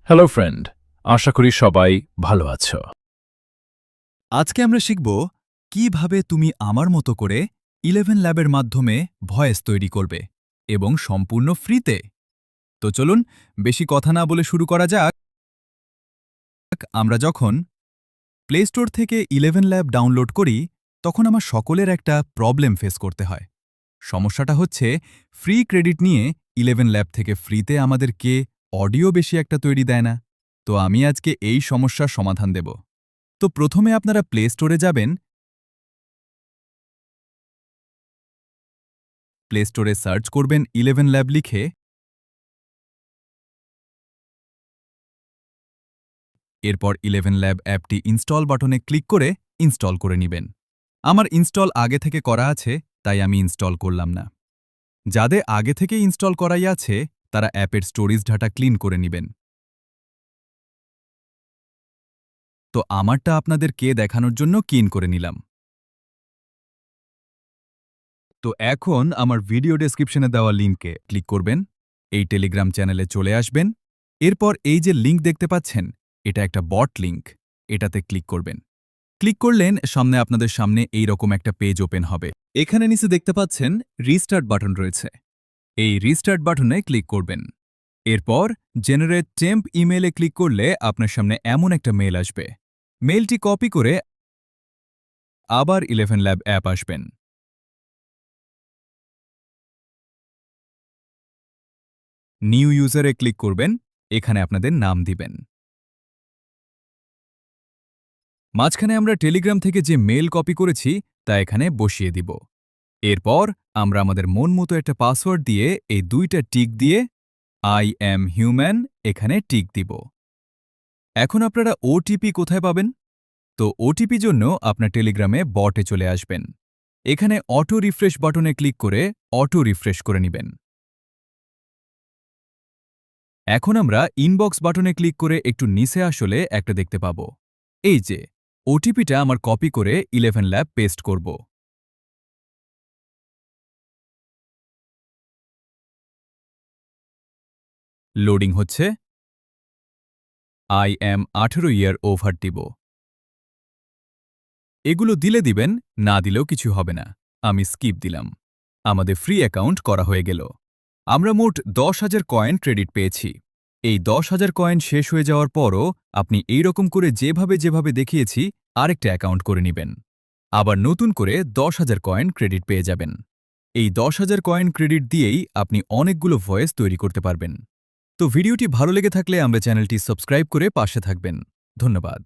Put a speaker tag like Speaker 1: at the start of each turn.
Speaker 1: Hello friend, আশা করি সবাই ভালো আছো।
Speaker 2: আজকে আমরা শিখব কিভাবে তুমি আমার মতো করে 11 ল্যাবের মাধ্যমে ভয়েস তৈরি করবে এবং সম্পূর্ণ ফ্রিতে। তো চলুন বেশি কথা না বলে শুরু করা যাক। আমরা যখন প্লে স্টোর থেকে 11 ল্যাব ডাউনলোড করি তখন আমার সকলের একটা প্রবলেম ফেস করতে হয়। সমস্যাটা হচ্ছে ফ্রি ক্রেডিট নিয়ে 11 ল্যাব থেকে ফ্রিতে আমাদেরকে অডিও বেশি একটা তৈরি দেয় না। তো আমি আজকে এই সমস্যার সমাধান দেব। তো প্রথমে আপনারা প্লে স্টোরে যাবেন। প্লে স্টোরে সার্চ করবেন 11 ল্যাব লিখে। এরপর 11 ল্যাব অ্যাপটি ইনস্টল বাটনে ক্লিক করে ইনস্টল করে নেবেন। আমার ইনস্টল আগে থেকে করা আছে, তাই আমি ইনস্টল করলাম না। যাদের আগে থেকে ইনস্টল করাই আছে তারা অ্যাপের স্টোরেজ ডাটা ক্লিন করে নেবেন। তো আমারটা আপনাদেরকে দেখানোর জন্য ক্লিন করে নিলাম। তো এখন আমার ভিডিও ডেসক্রিপশনে দেওয়া লিঙ্কে ক্লিক করবেন। এই টেলিগ্রাম চ্যানেলে চলে আসবেন। এরপর এই যে লিঙ্ক দেখতে পাচ্ছেন, এটা একটা বট লিঙ্ক, এটাতে ক্লিক করবেন। ক্লিক করলেন সামনে আপনাদের সামনে এই রকম একটা পেজ ওপেন হবে। এখানে নিচে দেখতে পাচ্ছেন রিস্টার্ট বাটন রয়েছে। এই রিস্টার্ট বাটনে ক্লিক করবেন। এরপর জেনারেট টেম্প ইমেইলে ক্লিক করলে আপনার সামনে এমন একটা মেইল আসবে। মেইলটি কপি করে আবার 11 ল্যাব অ্যাপ আসবেন। নিউ ইউজারে ক্লিক করবেন। এখানে আপনাদের নাম দিবেন। মাঝখানে আমরা টেলিগ্রাম থেকে যে মেল কপি করেছি তা এখানে বসিয়ে দিব। এরপর আমরা আমাদের মন মতো একটা পাসওয়ার্ড দিয়ে এই দুইটা টিক দিয়ে আই অ্যাম হিউম্যান এখানে টিক দিব। এখন আপনারা ওটিপি কোথায় পাবেন? তো ওটিপি জন্য আপনার টেলিগ্রামে বটে চলে আসবেন। এখানে অটো রিফ্রেশ বাটনে ক্লিক করে অটো রিফ্রেশ করে নেবেন। এখন আমরা ইনবক্স বাটনে ক্লিক করে একটু নিচে আসলে একটা দেখতে পাব। এই যে ওটিপিটা আমার কপি করে 11 ল্যাব পেস্ট করব। লোডিং হচ্ছে। আই অ্যাম 18 ইয়ার ওভার দিব। এগুলো দিলে দিবেন, না দিলেও কিছু হবে না। আমি স্কিপ দিলাম। আমাদের ফ্রি অ্যাকাউন্ট করা হয়ে গেল। আমরা মোট 10,000 কয়েন ক্রেডিট পেয়েছি। এই 10,000 কয়েন শেষ হয়ে যাওয়ার পরও আপনি এই রকম করে যেভাবে দেখিয়েছি আরেকটা অ্যাকাউন্ট করে নেবেন। আবার নতুন করে 10,000 কয়েন ক্রেডিট পেয়ে যাবেন। এই 10,000 কয়েন ক্রেডিট দিয়েই আপনি অনেকগুলো ভয়েস তৈরি করতে পারবেন। তো ভিডিওটি ভালো লেগে থাকলে আমরা চ্যানেলটি সাবস্ক্রাইব করে পাশে থাকবেন। ধন্যবাদ।